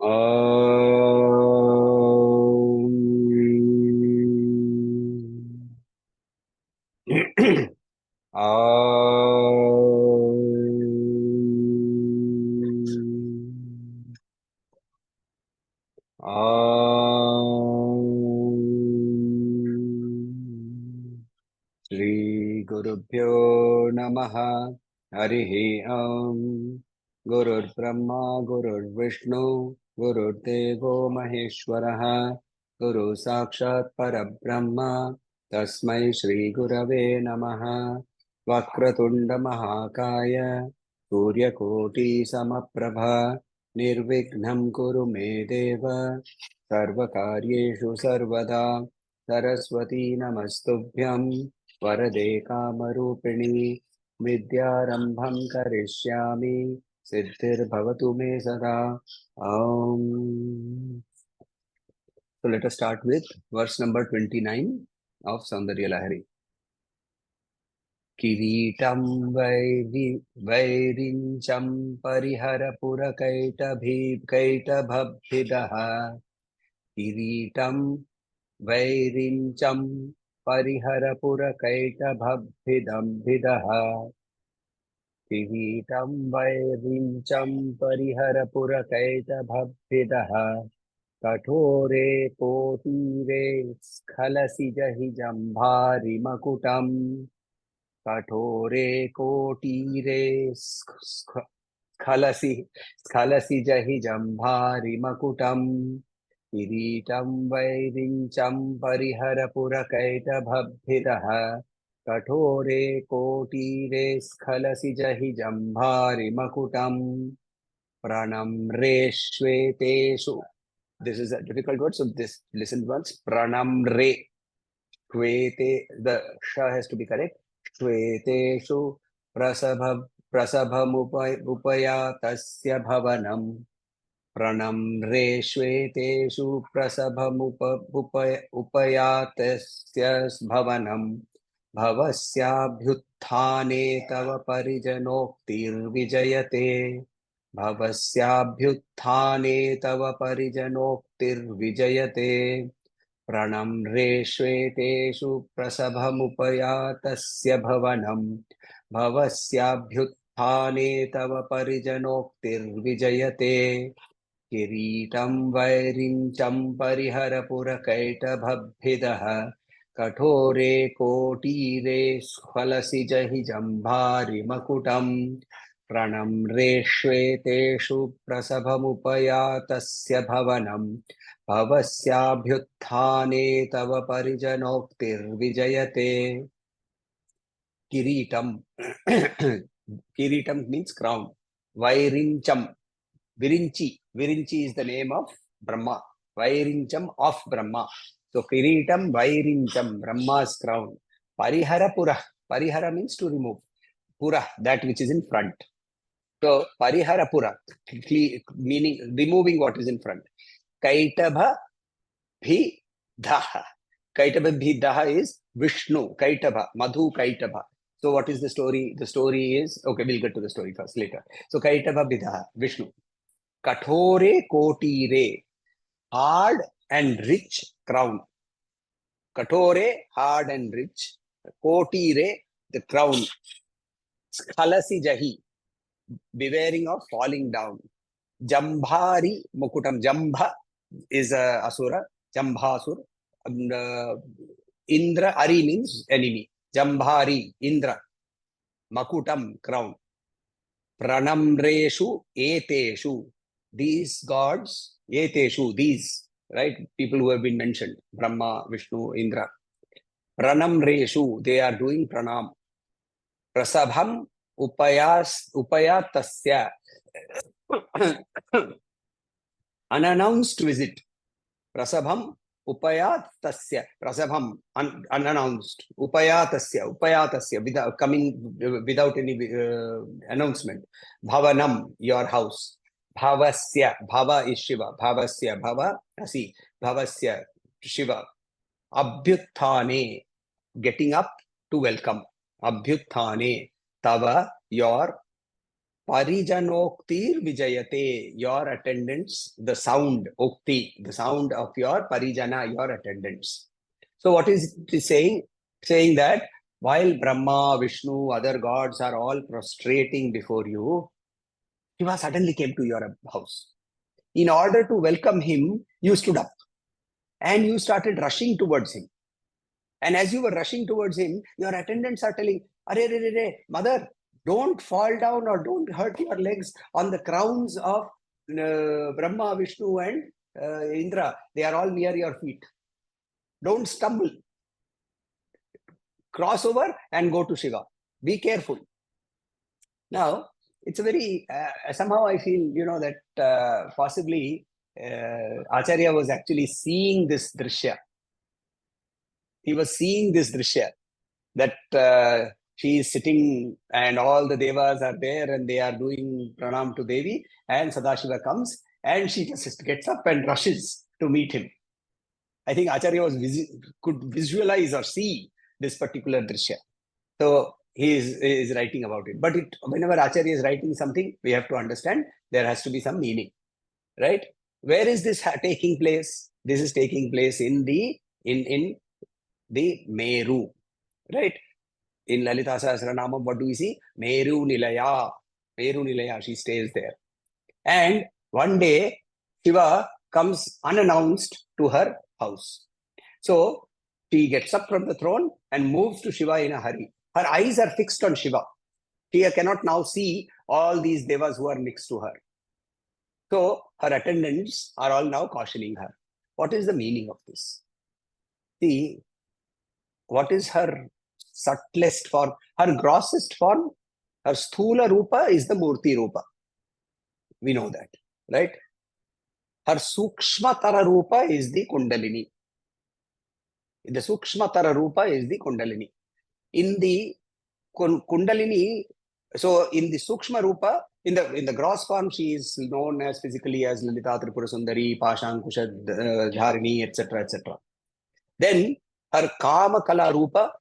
श्री गुरुभ्यो नमः। हरिः ओम्। गुरुर्ब्रह्मा गुरुर्विष्णु गुरुर्देवो महेश्वरः गुरु साक्षात् परब्रह्म तस्मै श्री गुरवे नमः। वक्रतुंड महाकाय सूर्यकोटि समप्रभा निर्विघ्नं कुरु मे देव सर्वकार्येषु सर्वदा। सरस्वती नमस्तुभ्यं वरदे कामरूपिणी विद्यारंभं करिष्यामि सिद्धिर्भवतु मे सदा। So let us start with verse number 29 of Soundarya Lahari. किरीटं वैरिञ्चं कैटभभिदः किरीटं वैरिञ्चं परिहरपुरकैटभभिदः किरीटं वैरिञ्चं परिहरपुरकैटभभिदः कठोरे कोटीरे स्खलसि जहि जम्भारिमकुटम् कठोरे कोटीरे स्खलसि जहि जम्भारिमकुटम् किरीटं वैरिञ्चं परिहरपुरकैटभभिदः कठोरे कोटीरे स्खलसि जहि जम्भारिमकुटम् प्रणम्रे श्वेतेषु. This is a difficult word, so this listen once. Pranamre. Shwete, the sha has to be correct. Shweteshu prasabhamupayatasya bhavanam. Pranamre shweteshu prasabhamupayatasya bhavanam. Bhavasyabhyuthane tava parijanoktirvijayate. भवस्याभ्युत्थाने तव परिजनोक्तिर्विजयते प्रणम्रे श्वेतेषु प्रसभमुपयातस्य भवनम् भवस्याभ्युत्थाने तव परिजनोक्तिर्विजयते किरीटं वैरिञ्चं परिहरपुरकैटभभिदः कठोरे कोटीरे स्खलसि जहि जम्भारिमकुटम् प्रणम्रे श्वेतेषु प्रसभमुपयातस्य भवनम् भवस्याभ्युत्थाने तव परिजनोक्तिर्विजयते किरीटम. Kiritam means crown. Vairincham. Virinchi is the name of Brahma. Vairincham of Brahma. So Kiritam Vairincham, Brahma's crown. Pariharapura. Parihara means to remove. Pura, that which is in front. So Pariharapura, meaning removing what is in front. Kaitabha Bhidaha. Kaitabha Bhidaha is Vishnu. Kaitabha, Madhu Kaitabha. So what is the story? The story is, okay, we'll get to the story first later. So Kaitabha Bhidaha, Vishnu. Kathore Kotire, hard and rich crown. Kathore, hard and rich. Kotire, the crown. Skhalasi Jahi, bewailing of falling down. Jambhari Mukutam. Jambha is a Asura. Jambhasur. Indra, Ari means enemy. Jambhari, Indra. Makutam, crown. Pranamreshu, Eteshu. These gods, Eteshu, these, right? People who have been mentioned. Brahma, Vishnu, Indra. Pranamreshu, they are doing pranam. Prasabham upayatasya. Unannounced visit. Prasabham upayatasya. Prasabham, unannounced. Upayatasya, without coming, without any announcement. Bhavanam, your house. Bhavasya, Bhava is Shiva. Bhavasya, Bhava, Asi. Bhavasya, Shiva. Abhyuthane, getting up to welcome. Abhyuthane, Tava, your Parijanoktir Vijayate, your attendants, the sound, Okti, the sound of your Parijana, your attendants. So what is it saying? Saying that while Brahma, Vishnu, other gods are all prostrating before you, Shiva suddenly came to your house. In order to welcome him, you stood up and you started rushing towards him. And as you were rushing towards him, your attendants are telling, Are, mother, don't fall down or don't hurt your legs on the crowns of Brahma, Vishnu, and Indra. They are all near your feet. Don't stumble. Cross over and go to Shiva. Be careful. Now, it's a very, somehow I feel, that possibly Acharya was actually seeing this drishya. He was seeing this drishya, that she is sitting and all the devas are there and they are doing pranam to Devi, and Sadashiva comes and she just gets up and rushes to meet him. I think Acharya could visualize or see this particular drishya. So he is writing about it. But whenever Acharya is writing something, we have to understand there has to be some meaning, right? Where is this taking place? This is taking place in the Meru, right? In Lalita Sahasranamam, what do we see? Meru Nilaya. Meru Nilaya, she stays there. And one day, Shiva comes unannounced to her house. So she gets up from the throne and moves to Shiva in a hurry. Her eyes are fixed on Shiva. She cannot now see all these devas who are next to her. So her attendants are all now cautioning her. What is the meaning of this? See, what is her subtlest form? Her grossest form, her sthula rupa is the murti rupa. We know that, right? Her sukshmatara rupa is the kundalini. The sukshmatara rupa is the kundalini. In the kundalini, so in the sukshma rupa, in the gross form, she is known as physically as Lalita Tripura Sundari, Pashankusha Dharini, etc., etc. Then her Kamakala Rupa,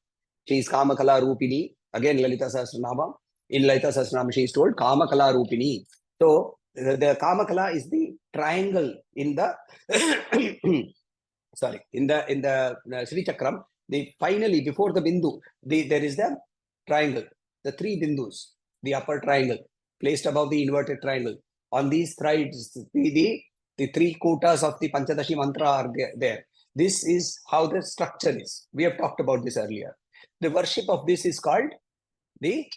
she is Kamakala Rupini. Again, Lalita Sahasranama. In Lalita Sahasranama, she is told Kamakala Rupini. So the Kamakala is the triangle in the in the Sri Chakram. Finally, before the Bindu, there is the triangle, the three Bindus, the upper triangle placed above the inverted triangle. On these sides, the three kotas of the Panchadashi mantra are there. This is how the structure is. We have talked about this earlier. The worship of this is called the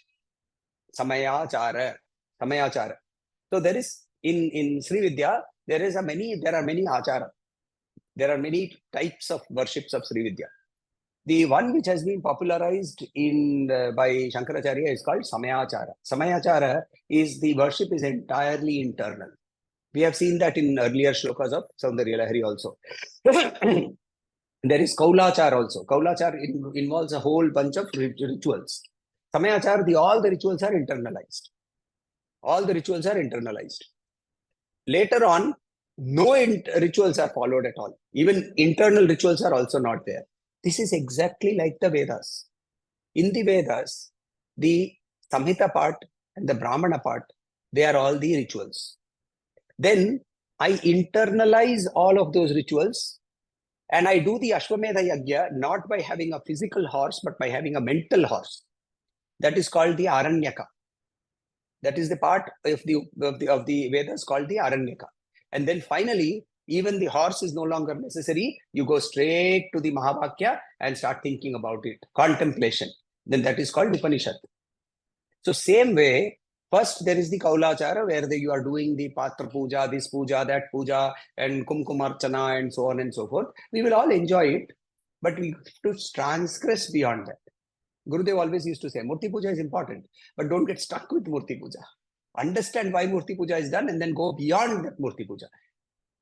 Samayachara. Samayachara. So there is in Sri Vidya, there are many achara. There are many types of worships of Sri Vidya. The one which has been popularized by Shankaracharya is called Samayachara. Samayachara is the worship is entirely internal. We have seen that in earlier shlokas of Soundarya Lahari also. There is Kaulachar also. Kaulachar involves a whole bunch of rituals. Samayachar, all the rituals are internalized. All the rituals are internalized. Later on, no rituals are followed at all. Even internal rituals are also not there. This is exactly like the Vedas. In the Vedas, the Samhita part and the Brahmana part, they are all the rituals. Then I internalize all of those rituals and I do the Ashwamedha Yajna not by having a physical horse, but by having a mental horse. That is called the Aranyaka. That is the part of the Vedas called the Aranyaka. And then finally, even the horse is no longer necessary. You go straight to the Mahavakya and start thinking about it. Contemplation. Then that is called Upanishad. So same way, first there is the Kaulachara where you are doing the Patra Puja, this Puja, that Puja, and Kumkumarchana and so on and so forth. We will all enjoy it, but we have to transgress beyond that. Gurudev always used to say, Murti Puja is important, but don't get stuck with Murti Puja. Understand why Murti Puja is done and then go beyond that Murti Puja.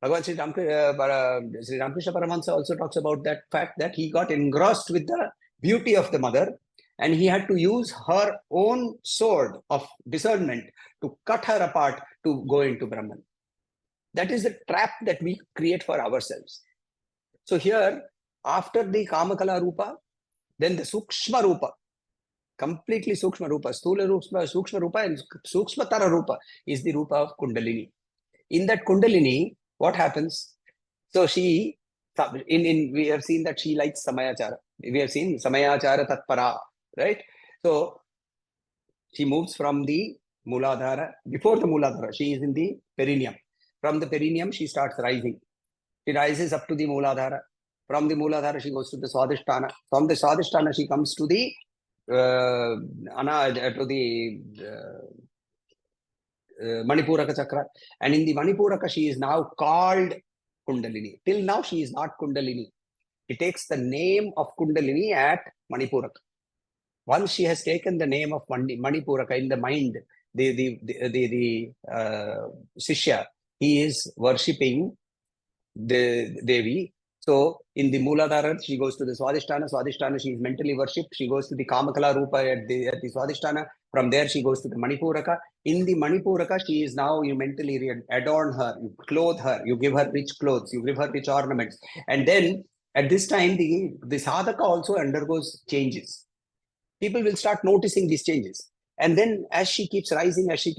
Bhagawan Shri Ramakrishna Paramahansa also talks about that fact that he got engrossed with the beauty of the mother and he had to use her own sword of discernment to cut her apart to go into Brahman. That is the trap that we create for ourselves. So here, after the Kamakala Rupa, then the Sukshma Rupa. completely Sukshma Rupa. Sthula Rupa, Sukshma Rupa, and Sukshmatara Rupa is the Rupa of Kundalini. In that Kundalini, what happens? So she, we have seen that she likes Samayachara. We have seen Samayachara Tatpara, right? So she moves from the Muladhara. Before the Muladhara, she is in the perineum. From the perineum, she starts rising. She rises up to the Muladhara. From the Muladhara, she goes to the Swadhisthana. From the Swadhisthana, she comes to the Manipuraka Chakra. And in the Manipuraka, she is now called Kundalini. Till now, she is not Kundalini. She takes the name of Kundalini at Manipuraka. Once she has taken the name of Manipuraka in the mind, the Shishya, he is worshipping the Devi. So in the Muladhara, she goes to the Swadhisthana. Swadhisthana, she is mentally worshipped. She goes to the Kamakala Rupa at the Swadhisthana. From there, she goes to the Manipuraka. In the Manipuraka, she is now, you mentally adorn her, you clothe her, you give her rich clothes, you give her rich ornaments. And then at this time, the sadhaka also undergoes changes. People will start noticing these changes. And then as she keeps rising, she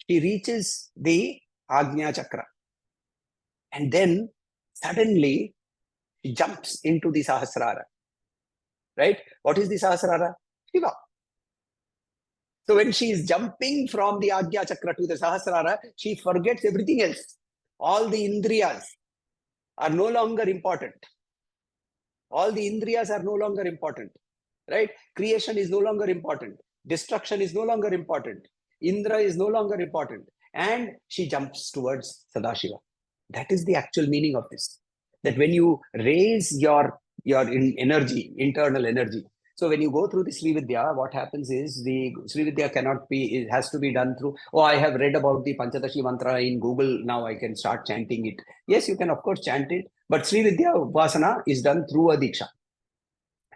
reaches the Agnya Chakra. And then suddenly she jumps into the Sahasrara. Right? What is the Sahasrara? Shiva. So when she is jumping from the Agnya Chakra to the Sahasrara, she forgets everything else. All the Indriyas are no longer important. All the Indriyas are no longer important. Right? Creation is no longer important. Destruction is no longer important. Indra is no longer important. And she jumps towards Sadashiva. That is the actual meaning of this. That when you raise your energy, internal energy. So when you go through the Sri Vidya, what happens is the Sri Vidya cannot be, it has to be done through, I have read about the Panchadashi mantra in Google, now I can start chanting it. Yes, you can of course chant it, but Sri Vidya Upasana is done through a Diksha.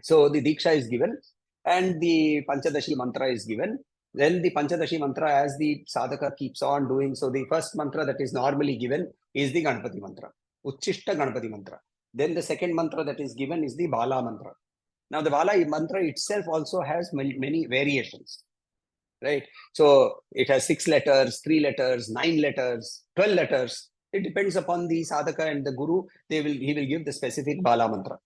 So the Diksha is given and the Panchadashi mantra is given. Then the Panchadashi mantra, as the sadhaka keeps on doing, so the first mantra that is normally given is the Ganpati mantra, Uchishta Ganpati mantra. Then the second mantra that is given is the Bala mantra. Now the Bala mantra itself also has many variations, right? So it has 6 letters, 3 letters, 9 letters, 12 letters. It depends upon the sadhaka and the guru. He will give the specific Bala mantra.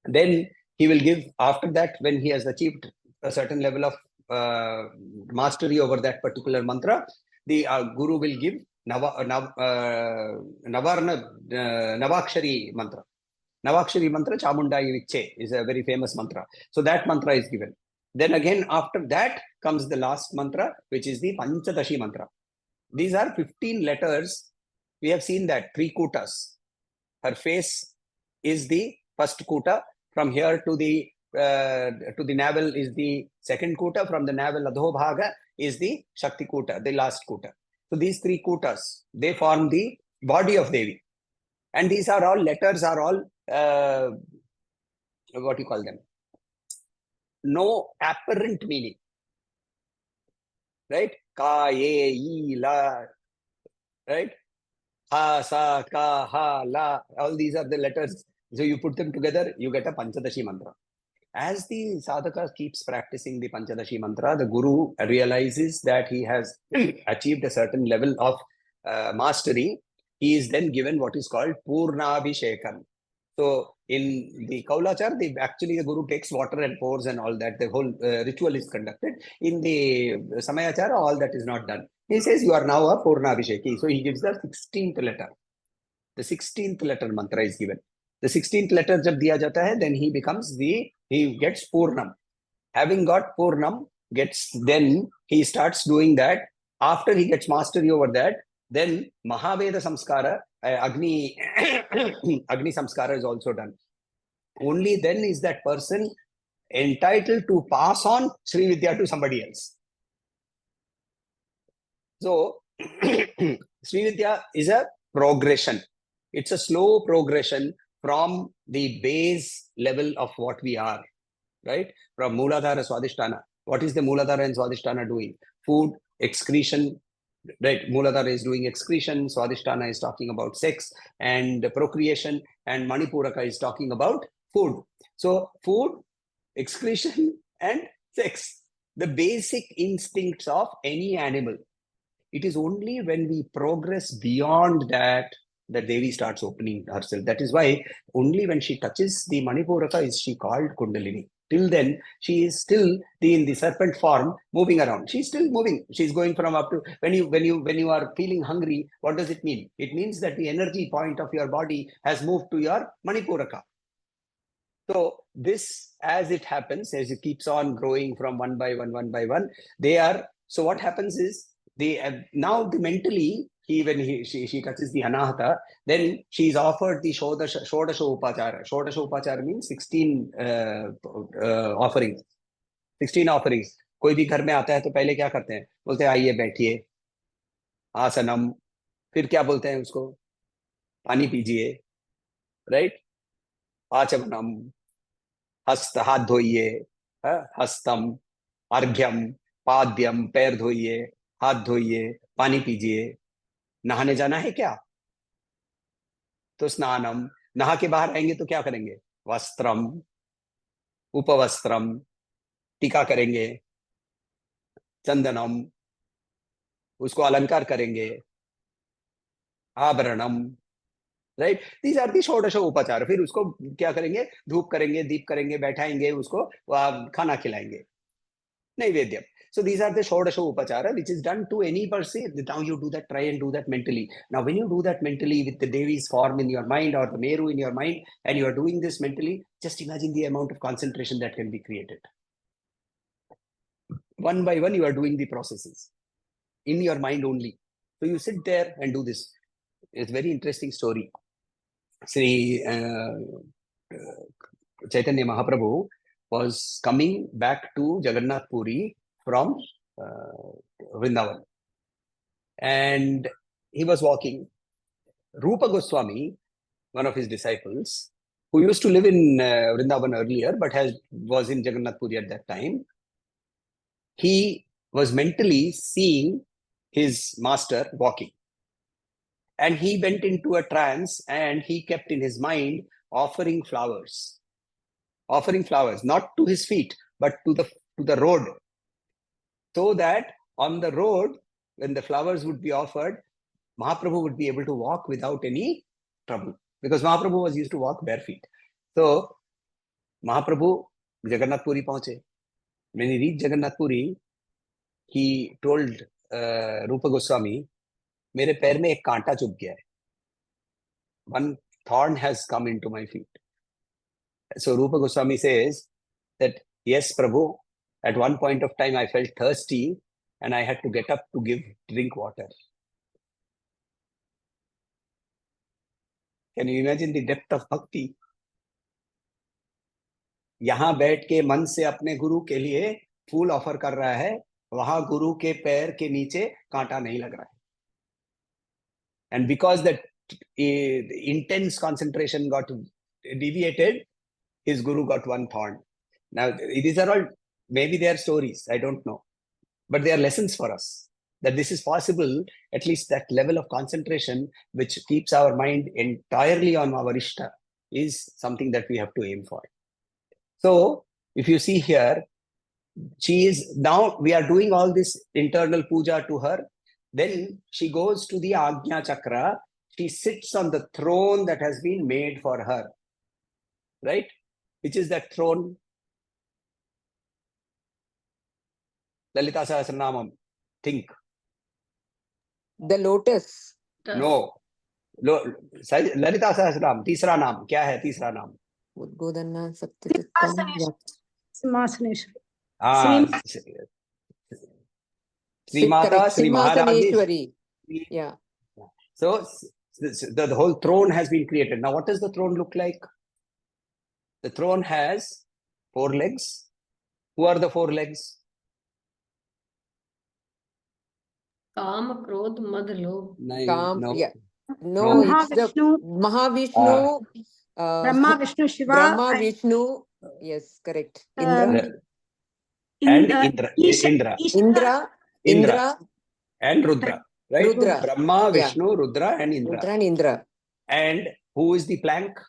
Then he will give, after that, when he has achieved a certain level of mastery over that particular mantra, the guru will give Navakshari mantra. Navakshari mantra, Chamundayi Viche, is a very famous mantra. So that mantra is given. Then again, after that comes the last mantra, which is the Panchadashi mantra. These are 15 letters. We have seen that 3 kutas. Her face is the first kuta. From here to the navel is the second kuta. From the navel Adhobhaga is the Shakti kuta, the last kuta. So these 3 kutas, they form the body of Devi. And these are all letters, are all, what do you call them? No apparent meaning. Right? Ka, ye, la. Right? Ha, sa, ka, ha, la. All these are the letters. So you put them together, you get a Panchadashi mantra. As the sadhaka keeps practicing the Panchadashi mantra, the guru realizes that he has achieved a certain level of mastery. He is then given what is called Purnabhishekam. So in the Kaulachar, actually the guru takes water and pours and all that. The whole ritual is conducted. In the Samayachara, all that is not done. He says, you are now a Purnabhisheki. So he gives the 16th letter. The 16th letter mantra is given. The 16th letter jab diya jata hai, then he gets Purnam. Having got Purnam, then he starts doing that. After he gets mastery over that, then Mahaveda Samskara, Agni Samskara is also done. Only then is that person entitled to pass on Sri Vidya to somebody else. So, Sri Vidya is a progression. It's a slow progression from the base level of what we are, right? From Mooladhara Swadhisthana. What is the Mooladhara and Swadhisthana doing? Food, excretion, right? Mooladhara is doing excretion, Swadhisthana is talking about sex and procreation, and Manipuraka is talking about Food. So food, excretion, and sex. The basic instincts of any animal. It is only when we progress beyond that that Devi starts opening herself. That is why only when she touches the Manipuraka is she called Kundalini. Till then, she is still in the serpent form, moving around. She's still moving. She's going from up to when you are feeling hungry. What does it mean? It means that the energy point of your body has moved to your Manipuraka. So this, as it happens, as it keeps on growing from one by one, they are. So what happens is now the mentally she touches the anahata, then she is offered the shodasha upachara. Shodasha upachara means 16 offerings. 16 offerings. कोई भी घर में आता है तो पहले क्या करते हैं? बोलते हैं आइए बैठिए, आसनम, फिर क्या बोलते हैं उसको? पानी पीजिए, राइट? आचमनम, हस्त, हाथ धोइए, हस्तम, अर्घ्यम, पाद्यम, पैर धोइए, हाथ धोइए, पानी पीजिए। नहाने जाना है क्या? तो स्नानम। नहा के बाहर आएंगे तो क्या करेंगे? वस्त्रम, उपवस्त्रम, टीका करेंगे, चंदनम, उसको अलंकार करेंगे, आभरणम, राइट? दीज आर दी षोडश उपचार। फिर उसको क्या करेंगे? धूप करेंगे, दीप करेंगे, बैठाएंगे, उसको खाना खिलाएंगे, naivedyam. So these are the Shodasha Upachara, which is done to any person. Now you do that, try and do that mentally. Now when you do that mentally with the Devi's form in your mind or the Meru in your mind, and you are doing this mentally, just imagine the amount of concentration that can be created. One by one, you are doing the processes in your mind only. So you sit there and do this. It's a very interesting story. Sri Chaitanya Mahaprabhu was coming back to Jagannath Puri from Vrindavan, and he was walking. Rupa Goswami, one of his disciples, who used to live in Vrindavan earlier but was in Jagannath Puri at that time, he was mentally seeing his master walking, and he went into a trance, and he kept in his mind offering flowers, not to his feet but to the road, so that on the road, when the flowers would be offered, Mahaprabhu would be able to walk without any trouble, because Mahaprabhu was used to walk bare feet. So Mahaprabhu Jagannath Puri पहुंचे. When he reached Jagannath Puri, he told Rupa Goswami, मेरे पैर में एक कांटा चुभ गया है. One thorn has come into my feet. So Rupa Goswami says that, yes, Prabhu, at one point of time I felt thirsty and I had to get up to drink water. Can you imagine the depth of bhakti? यहाँ बैठ के मन से अपने गुरु के लिए फूल offer कर रहा है, वहां गुरु के पैर के नीचे कांटा नहीं लग रहा है. And because that intense concentration got deviated, his guru got one thorn. Now, these are all, maybe they are stories, I don't know, but they are lessons for us, that this is possible. At least that level of concentration which keeps our mind entirely on our Ishta is something that we have to aim for. So if you see here, she is, now we are doing all this internal puja to her. Then she goes to the Ajna Chakra. She sits on the throne that has been made for her, right? Which is that throne? Lalita Sahasranamam. Think. The lotus. No. Lalita Sahasranam. Tisra naam. Kya hai tisra naam? Udbodhana Satyajittam. Sri Mata, Sri Maharani. Yeah. So the whole throne has been created. Now, what does the throne look like? The throne has 4 legs. Who are the 4 legs? Kam, Krodh, Mad, Lobh. No, yeah. No, it's the Mahavishnu, Brahma, Vishnu, Shiva. Brahma, Vishnu. Yes, correct. And Indra. Indra And Rudra. Right? Rudra. Brahma, Vishnu, Rudra and Indra. Rudra and Indra. And who is the plank?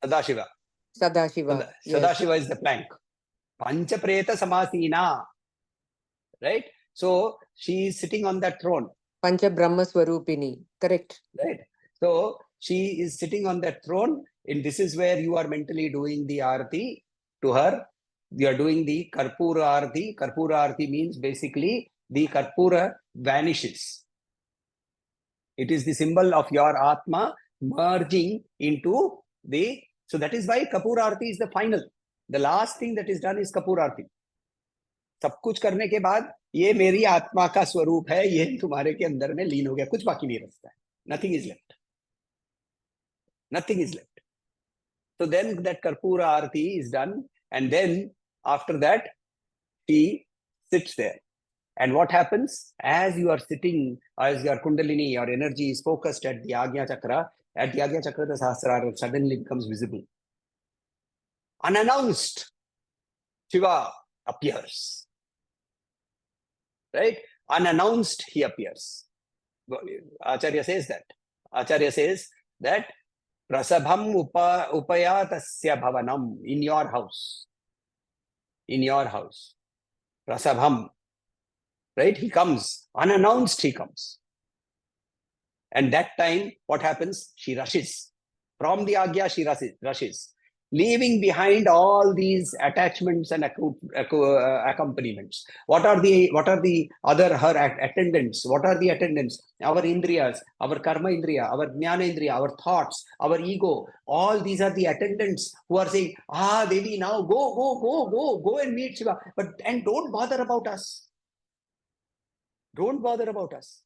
Sadashiva. Sadashiva. Yes. Sadashiva is the plank. Panchapreta Samasina. Right? So she is sitting on that throne. Pancha Brahma Swarupini. Correct. Right? So she is sitting on that throne, and this is where you are mentally doing the arati to her. You are doing the Karpura arati. Karpura arati means basically the Karpura vanishes. It is the symbol of your Atma merging into the. So that is why Kapura arati is the final. The last thing that is done is Kapura arati. सब कुछ करने के बाद ये मेरी आत्मा का स्वरूप है, ये तुम्हारे के अंदर में लीन हो गया, कुछ बाकी नहीं रखता है. Nothing is left. Nothing is left. So then that Karpura Arati is done, and then after that, she sits there. And what happens? As you are sitting, as your Kundalini, your energy is focused at the Agnya Chakra, the Sahasrara suddenly becomes visible. Unannounced, Shiva appears. Right? Unannounced, he appears. Acharya says that. Acharya says that Prasabham upayatasya bhavanam, in your house. In your house. Prasabham. Right? He comes. Unannounced, he comes. And that time, what happens? She rushes. From the Agya, she rushes. Leaving behind all these attachments and accompaniments. What are the other her attendants? What are the attendants? Our indriyas, our karma indriya, our jnana indriya, our thoughts, our ego. All these are the attendants who are saying, Devi, now go and meet Shiva. And don't bother about us. Don't bother about us.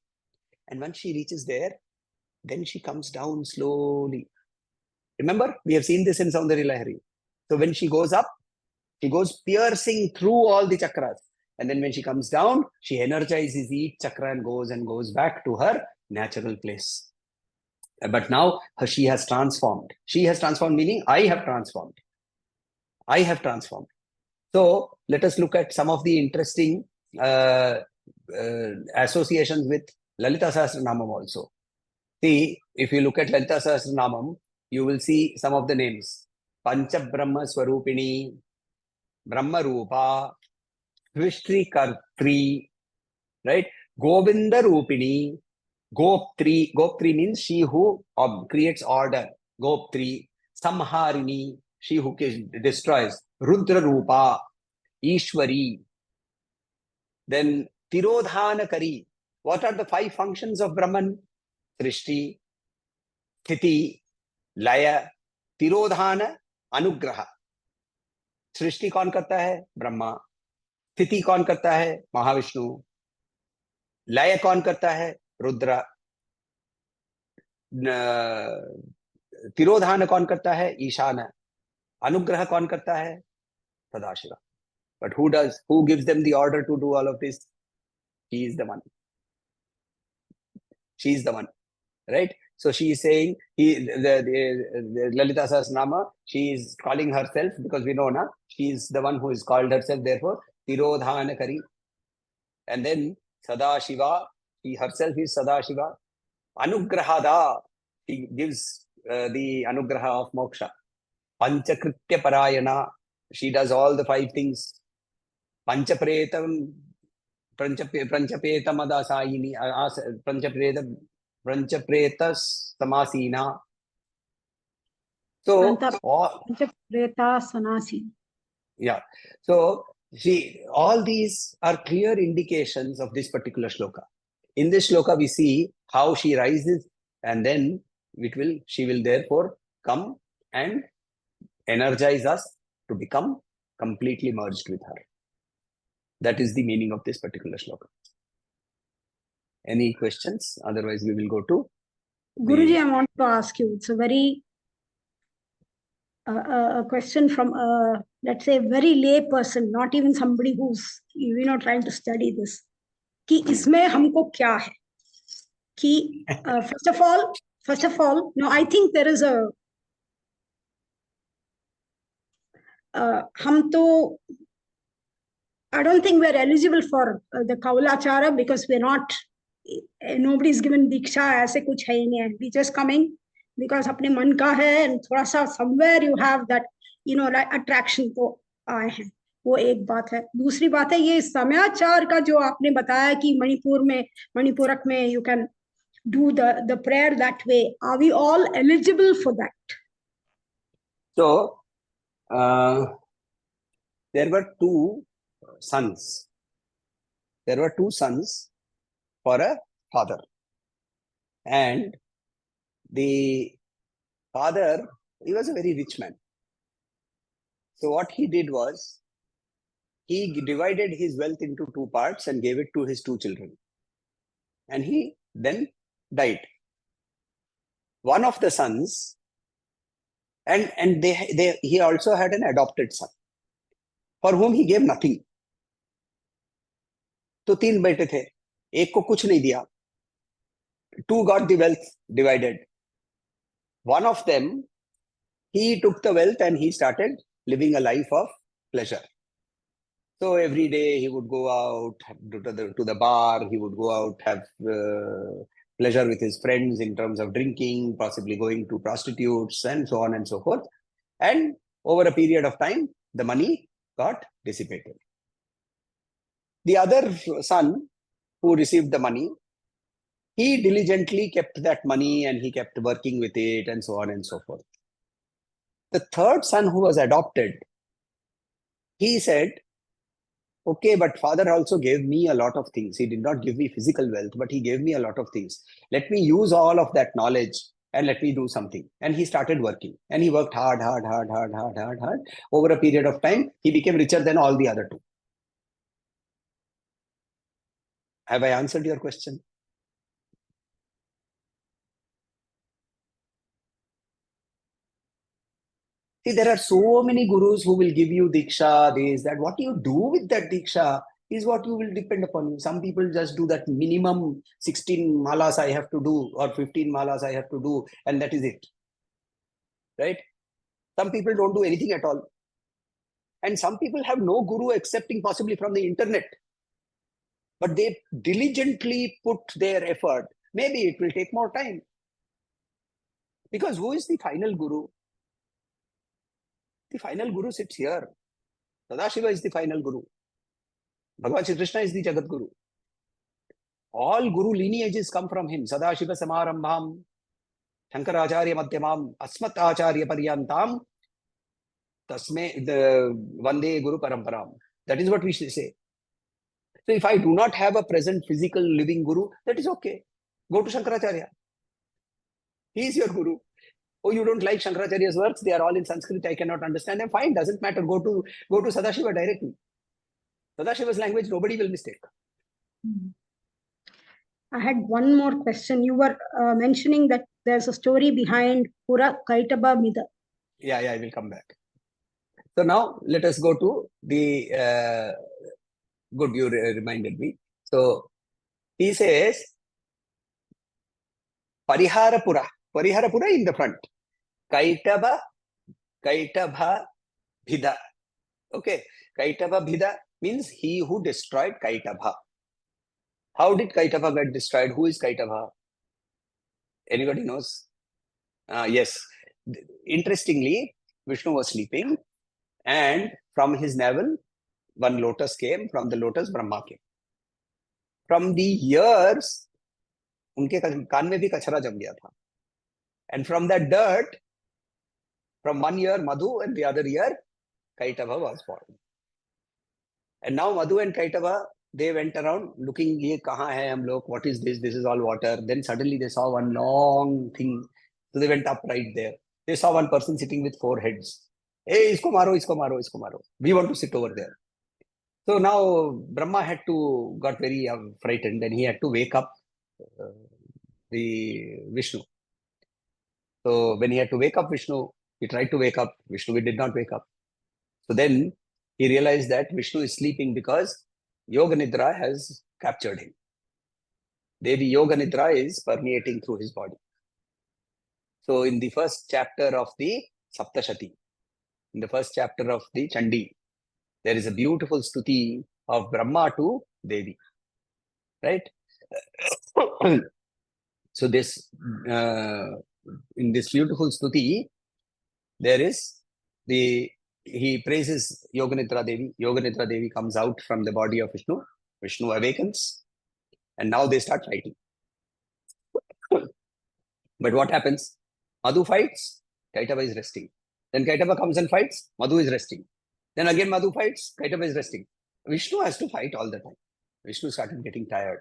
And once she reaches there, then she comes down slowly. Remember, we have seen this in Soundarya Lahari. So when she goes up, she goes piercing through all the chakras. And then when she comes down, she energizes each chakra and goes back to her natural place. But now she has transformed. She has transformed, meaning I have transformed. I have transformed. So let us look at some of the interesting associations with Lalita Sahasranamam also. See, if you look at Lalita Sahasranamam, you will see some of the names. Pancha Brahma Swarupini, Brahma Rupa, Svishri Kartri, right? Govinda Rupini, Goptri. Goptri means she who creates order. Goptri. Samharini, she who destroys. Rudra Rupa, Ishwari. Then Tirodhanakari. What are the 5 functions of Brahman? Srishti, Sthiti, Laya, Tirodhana, Anugraha. सृष्टि कौन करता है? ब्रह्मा. स्थिति कौन करता है? महाविष्णु. लय कौन करता है? रुद्र. तिरोधान कौन करता है? ईशान. अनुग्रह कौन करता है? Sadashiv. But who gives them the order to do all of this? She is the one. She is the one, right? So she is saying, the Lalita Sahasranama, she is calling herself, because we know, she is the one who is called herself, therefore, Tirodhanakari. And then Sadashiva, she herself is Sadashiva. Anugrahada, she gives the Anugraha of Moksha. Panchakritya Parayana, she does all the 5 things. Panchapretam, Pranchapetamadasaini, Pranchapretas Samasina. So, Panchapreta Sanasi. Yeah. So, see, all these are clear indications of this particular shloka. In this shloka, we see how she rises, and then she will therefore come and energize us to become completely merged with her. That is the meaning of this particular shloka. Any questions? Otherwise, we will go to Guruji, I want to ask you. It's a very a question from let's say, very lay person, not even somebody who's trying to study this. कि इसमें हमको क्या है? कि first of all, no, I think there is a हम तो I don't think we're eligible for the Kaulachara, because we're not, nobody's given Diksha, ऐसे कुछ है ही नहीं. We're just coming, because अपने मन का है and थोड़ा सा somewhere you have that like attraction को आए हैं, वो एक बात है. दूसरी बात है ये समयाचार का जो आपने बताया कि मणिपुरक में you can do the prayer that way. Are we all eligible for that? So there were two sons. There were two sons for a father, and the father, he was a very rich man. So what he did was, he divided his wealth into two parts and gave it to his two children. And he then died. One of the sons, and he also had an adopted son, for whom he gave nothing. तो तीन बेटे थे, एक को कुछ नहीं दिया. Two got the wealth divided. One of them, he took the wealth and he started living a life of pleasure. So every day he would go out to the bar, he would go out, have pleasure with his friends in terms of drinking, possibly going to prostitutes and so on and so forth. And over a period of time, the money got dissipated. The other son who received the money, he diligently kept that money and he kept working with it and so on and so forth. The third son who was adopted, he said, okay, but father also gave me a lot of things. He did not give me physical wealth, but he gave me a lot of things. Let me use all of that knowledge and let me do something. And he started working. And he worked hard. Over a period of time, he became richer than all the other two. Have I answered your question? See, there are so many gurus who will give you diksha, this, that. What you do with that diksha is what you will depend upon you. Some people just do that minimum 16 malas I have to do, or 15 malas I have to do, and that is it. Right? Some people don't do anything at all. And some people have no guru excepting possibly from the internet. But they diligently put their effort. Maybe it will take more time. Because who is the final guru? The final guru sits here. Sadashiva is the final guru. Bhagavan Shri Krishna is the Jagat Guru. All guru lineages come from him. Sadashiva Samarambham, Shankaracharya Madhyamam, Asmat Acharya Paryantam, Tasme, the Vande Guru Paramparam. That is what we should say. So if I do not have a present physical living guru, that is okay. Go to Shankaracharya. He is your guru. Oh, you don't like Shankaracharya's works? They are all in Sanskrit. I cannot understand them. Fine, doesn't matter. Go to Sadashiva directly. Sadashiva's language, nobody will mistake. I had one more question. You were mentioning that there's a story behind Pura Kaitaba Mida. Yeah, I will come back. So now let us go to the... good, you reminded me. So he says, Pariharapura in the front. Kaitaba Bhida. Okay. Kaitaba Bhida means he who destroyed Kaitaba. How did Kaitaba get destroyed? Who is Kaitaba? Anybody knows? Yes. Interestingly, Vishnu was sleeping, and from his navel, one lotus came. From the lotus, Brahma came. From the ears, उनके कान में भी कचरा जम गया था. And from that dirt, from one ear Madhu and the other ear Kaitava was born. And now Madhu and Kaitava, they went around looking, ye kahan hai hum log, what is this? This is all water. Then suddenly they saw one long thing. So they went up right there. They saw one person sitting with 4 heads. Hey, isko maro, isko maro, isko maro. We want to sit over there. So now Brahma got very frightened, and he had to wake up the Vishnu. So when he had to wake up Vishnu, he tried to wake up Vishnu. He did not wake up. So then he realized that Vishnu is sleeping because Yoga Nidra has captured him. Devi Yoga Nidra is permeating through his body. So in the first chapter of the Saptashati, in the first chapter of the Chandi, there is a beautiful stuti of Brahma to Devi. Right? So this in this beautiful stuti, there is he praises Yoganidra Devi. Yoganidra Devi comes out from the body of Vishnu. Vishnu awakens, and now they start fighting. But what happens? Madhu fights, Kaitava is resting. Then Kaitava comes and fights, Madhu is resting. Then again Madhu fights, Kaitava is resting. Vishnu has to fight all the time. Vishnu started getting tired.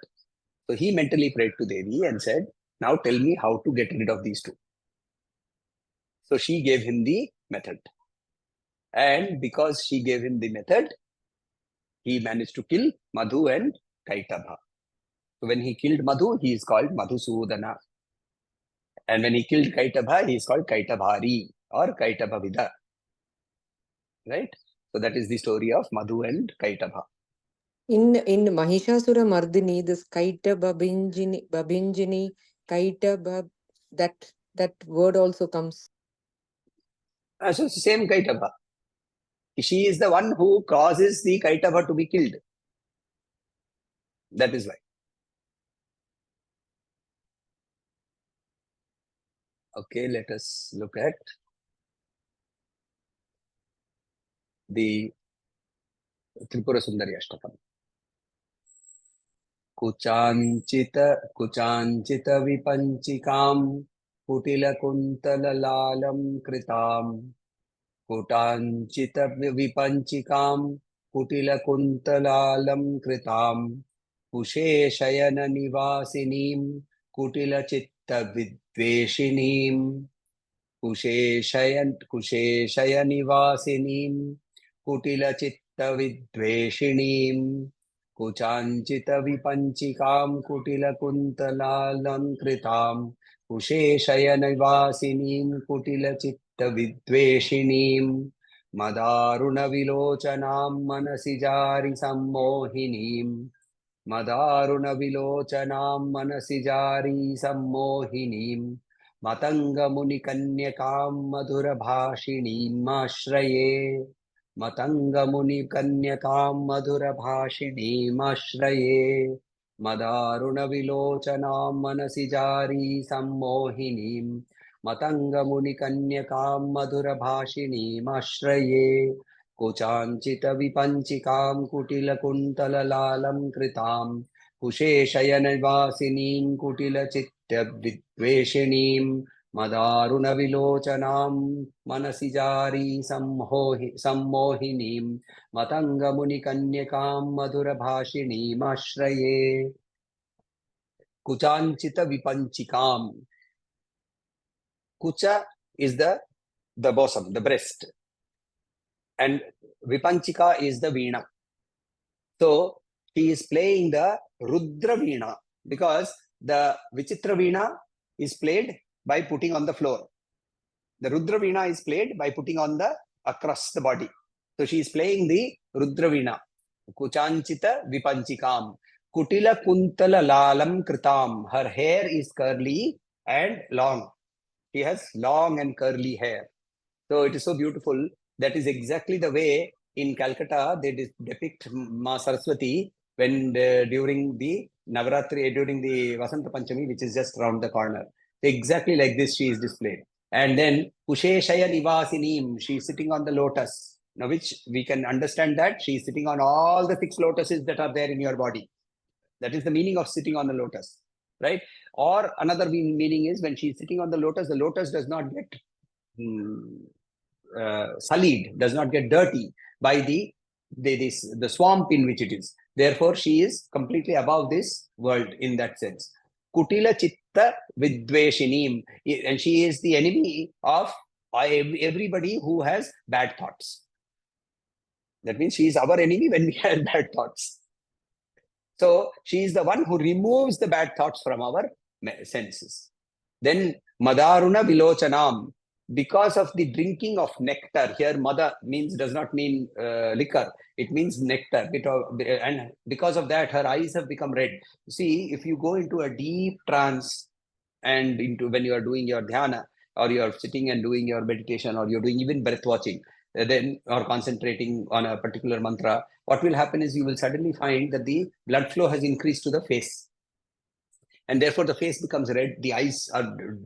So he mentally prayed to Devi and said, now tell me how to get rid of these two. So she gave him the method. And because she gave him the method, he managed to kill Madhu and Kaitava. So when he killed Madhu, he is called Madhusudana. And when he killed Kaitava, he is called Kaitavari or Kaitavavida. Right? So that is the story of Madhu and Kaitava. In Mahishasura Mardini, this Kaita Babinjini, Kaita that word also comes. So it's the same Kaitava. She is the one who causes the Kaitava to be killed. That is why. Okay, let us look at the Tripura Sundari Ashtakam. Kuchanchita vipanchikam kutila kuntala lalam kritam. Kutanchita vipanchikam kutila kuntalalam kritam. Kushe shayana nivasinim kutila chitta vidveshinim. Kushe shayanivasinim kutila chitta vidveshinim. Kuchanchita vipanchikam kutila kuntalalam kritam. Kushe shayanivasinim kutila chitta vidveshinim. Madaruna vilochanam manasi jari sammohinim. Madaruna vilochanam manasi jari sammohinim. Matanga munikanyakam madhura bhashinim ashraye. Matanga munikanyakam madhura bhashinim ashraye. Madaruna vilochanam manasi jari sammohinim. Matanga munikanyakam madhura bhashinim ashraye. Kuchanchita vipanchikam kutila kuntala lalam kritam. Kushe shayanivasinim kutila chitta vidveshinim. Madaruna vilochanam manasi jari sammohinim. Matanga munikanyakam madhura bhashinim ashraye. Kuchanchita vipanchikam. Kucha is the bosom, the breast. And Vipanchika is the veena. So he is playing the Rudra veena because the Vichitra veena is played by putting on the floor. The Rudra veena is played by putting on across the body. So she is playing the Rudra veena. Kuchanchita Vipanchikam. Kutila kuntala lalam kritam. Her hair is curly and long. She has long and curly hair. So it is so beautiful. That is exactly the way in Calcutta they depict Ma Saraswati when during the Navaratri, during the Vasanta Panchami, which is just around the corner. Exactly like this she is displayed. And then Kushe Shaya Nivasinim, she is sitting on the lotus. Now which we can understand that she is sitting on all the 6 lotuses that are there in your body. That is the meaning of sitting on the lotus. Right? Or another meaning is when she is sitting on the lotus does not get sullied, does not get dirty by the swamp in which it is. Therefore, she is completely above this world in that sense. Kutila chitta vidveshinim, and she is the enemy of everybody who has bad thoughts. That means she is our enemy when we have bad thoughts. So she is the one who removes the bad thoughts from our senses. Then Madaruna Vilochanam, because of the drinking of nectar. Here Mada does not mean liquor, it means nectar. And because of that her eyes have become red. See, if you go into a deep trance and when you are doing your dhyana, or you are sitting and doing your meditation, or you're doing even breath watching, then or concentrating on a particular mantra, what will happen is you will suddenly find that the blood flow has increased to the face. And therefore the face becomes red, the eyes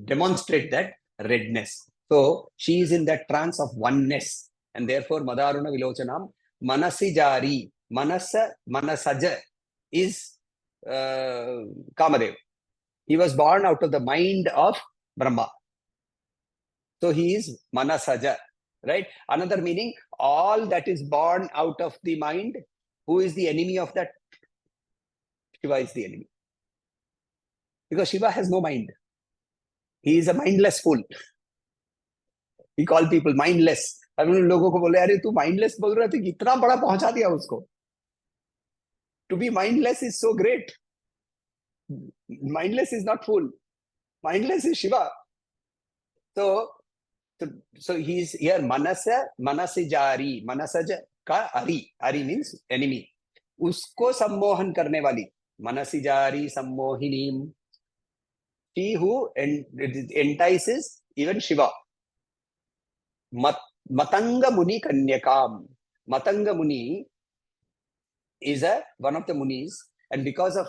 demonstrate that redness. So she is in that trance of oneness, and therefore Madaruna Vilochanam, Manasi Jari, Manasaja is Kamadev. He was born out of the mind of Brahma. So he is Manasaja, right? Another meaning, all that is born out of the mind, who is the enemy of that? Shiva is the enemy. Because Shiva has no mind. He is a mindless fool. He called people mindless. अब उन लोगों को बोले अरे तू mindless बोल रहा था, कितना बड़ा पहुंचा दिया उसको. To be mindless is so great. Mindless is not fool. Mindless is Shiva. So he's here Manasijari. Manasaja ka Ari means enemy. Usko सम्मोहन करने वाली Manasijari सम्मोहिनीम. She who entices even Shiva. Matanga Muni Kanyakam. Matanga Muni is one of the Munis, and because of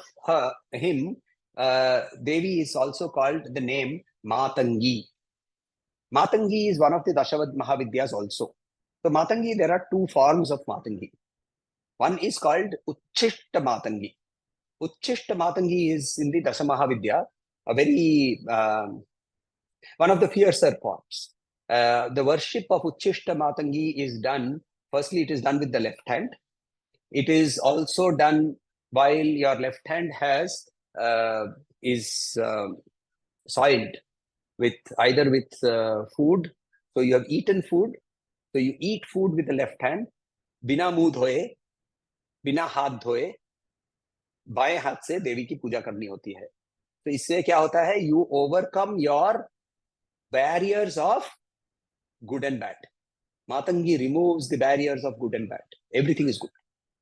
him, Devi is also called the name Matangi. Matangi is one of the Dashavad Mahavidyas also. So Matangi, there are two forms of Matangi. One is called Uchishta Matangi. Uchishta Matangi is in the Dasamahavidya, a very, one of the fiercer forms. The worship of Uchishta Matangi is done, firstly it is done with the left hand. It is also done while your left hand is soiled with either with food. So you have eaten food. So you eat food with the left hand. बिना मुंह धोए, बिना हाथ धोए, बाएं हाथ से देवी की पूजा करनी होती है. तो इससे क्या होता है? You overcome your barriers of good and bad. Matangi removes the barriers of good and bad. Everything is good.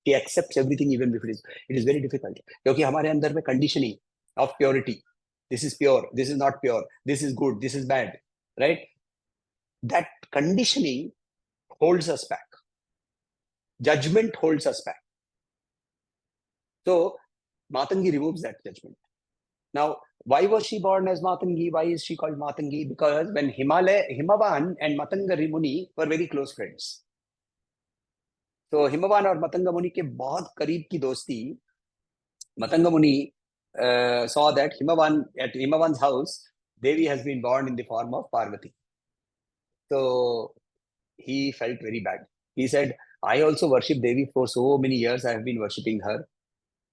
He accepts everything even if it is very difficult. क्योंकि हमारे अंदर में conditioning of purity. This is pure, this is not pure, this is good, this is bad, right? That conditioning holds us back. Judgment holds us back. So Matangi removes that judgment. Now, why was she born as Matangi? Why is she called Matangi? Because when Himavan and Matanga Muni were very close friends. So Himavan और Matanga Muni के बहुत करीब की दोस्ती. Matanga Muni saw that at Himavan's house, Devi has been born in the form of Parvati. So he felt very bad. He said, I also worship Devi for so many years. I have been worshipping her.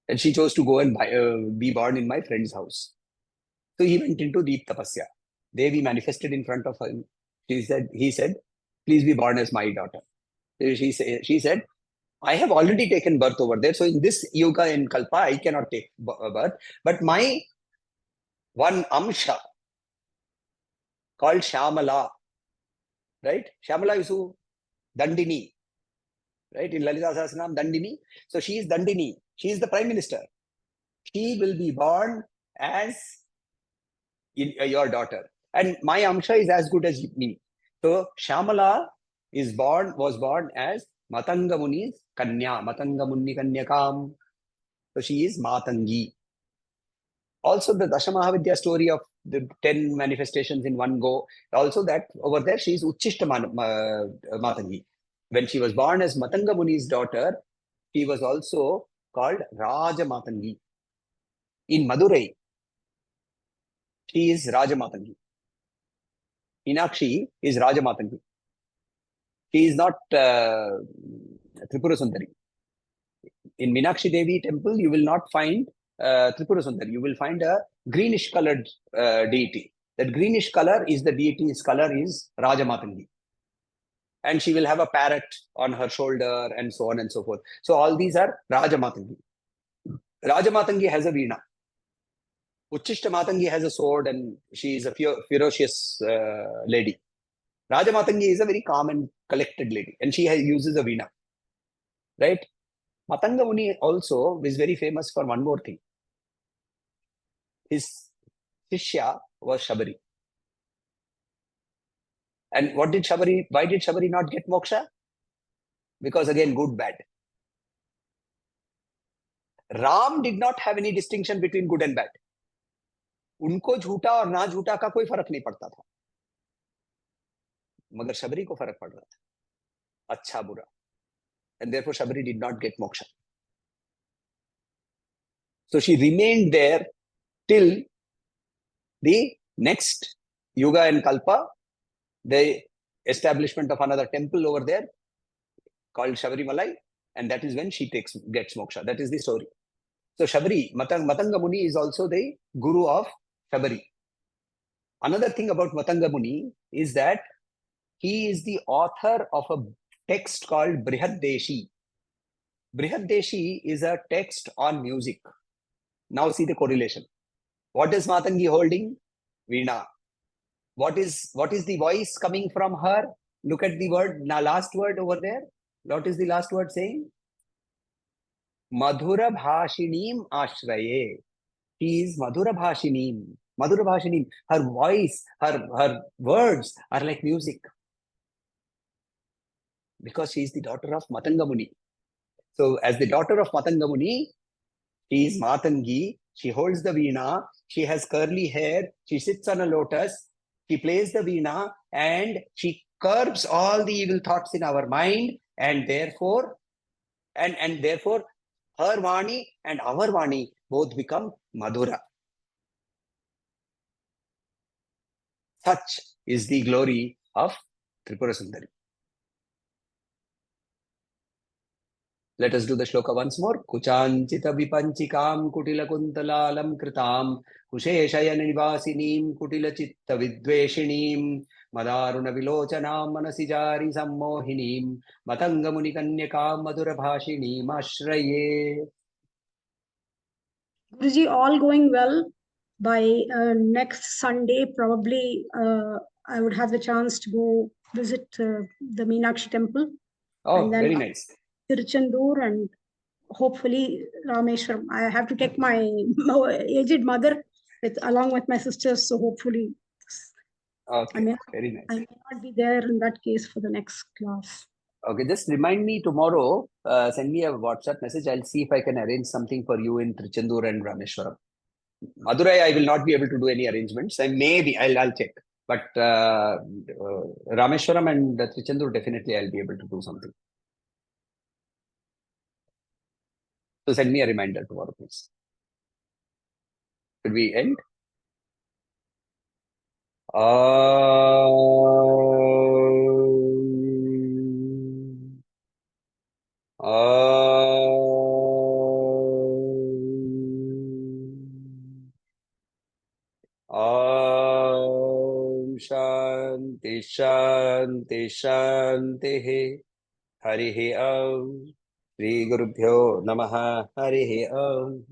And she chose to go and be born in my friend's house. So he went into deep tapasya. Devi manifested in front of him. He said, please be born as my daughter. She said, I have already taken birth over there. So in this yuga in Kalpa, I cannot take birth. But my one Amsha called Shamala, right? Shamala is who? Dandini, right? In Lalita Sahasranam, Dandini. So she is Dandini. She is the Prime Minister. She will be born as your daughter. And my Amsha is as good as me. So Shamala was born as Matanga Muni's Kanya, Matanga Muni Kanyakam. So she is Matangi. Also the Dashamahavidya story of the 10 manifestations in one go. Also that over there she is Uchishta Matangi. When she was born as Matanga Muni's daughter, she was also called Raja Matangi. In Madurai, she is Raja Matangi. Meenakshi is Raja Matangi. She is not Tripura Sundari. In Meenakshi Devi temple, you will not find Tripura Sundari. You will find a greenish colored deity. That greenish color is the deity's color is Raja Matangi. And she will have a parrot on her shoulder and so on and so forth. So all these are Raja Matangi. Raja Matangi has a veena. Uchishta Matangi has a sword and she is a ferocious lady. Raja Matangi is a very calm and collected lady and she uses a veena. Right? Matanga Muni also is very famous for one more thing. His Shishya was Shabari. And why did Shabari not get moksha? Because again, good, bad. Ram did not have any distinction between good and bad. उनको झूठा और ना झूठा का कोई फर्क नहीं पड़ता था, मगर शबरी को फर्क पड़ रहा था, अच्छा बुरा. And therefore Shabari did not get moksha. So she remained there till the next Yuga and Kalpa, the establishment of another temple over there called Shabarimalai, and that is when she gets moksha. That is the story. So Shabari, Matanga Muni is also the guru of Shabari. Another thing about Matanga Muni is that he is the author of a text called Brihaddeshi. Brihaddeshi is a text on music. Now see the correlation. What is Matangi holding? Veena. What is the voice coming from her? Look at the word, last word over there. What is the last word saying? Madhura Bhashinim Ashraye. She is Madhura Bhashinim. Madhura Bhashinim. Her voice, her words are like music. Because she is the daughter of Matanga Muni. So as the daughter of Matanga Muni, she is Matangi. She holds the veena. She has curly hair. She sits on a lotus. She plays the veena and she curbs all the evil thoughts in our mind. And therefore, therefore, her Vani and our Vani both become Madhura. Such is the glory of Tripura Sundari. Let us do the shloka once more. Kuchanchita vipanchikam kutila kuntalalam kritam kusheshayana nivasinim kutila chitta vidveshinim madaruna vilochanam manasijari sammohinim matanga munikanyakam madhura bhashinim ashraye. Guruji, all going well. By next Sunday, probably I would have the chance to go visit the Meenakshi temple. Oh, and then very nice. Tiruchendur and hopefully Rameshwaram. I have to take my aged mother along with my sisters, so hopefully Okay, very nice. I may not be there in that case for the next class. Okay, just remind me tomorrow, send me a WhatsApp message. I'll see if I can arrange something for you in Trichandur and Rameshwaram. Madurai, I will not be able to do any arrangements. I maybe, I'll check. But Rameshwaram and Trichandur, definitely I'll be able to do something. So send me a reminder tomorrow, please. Should we end? Shanti Shanti Shanti Harihi Om Shri Gurubhyo Namaha Harihi Om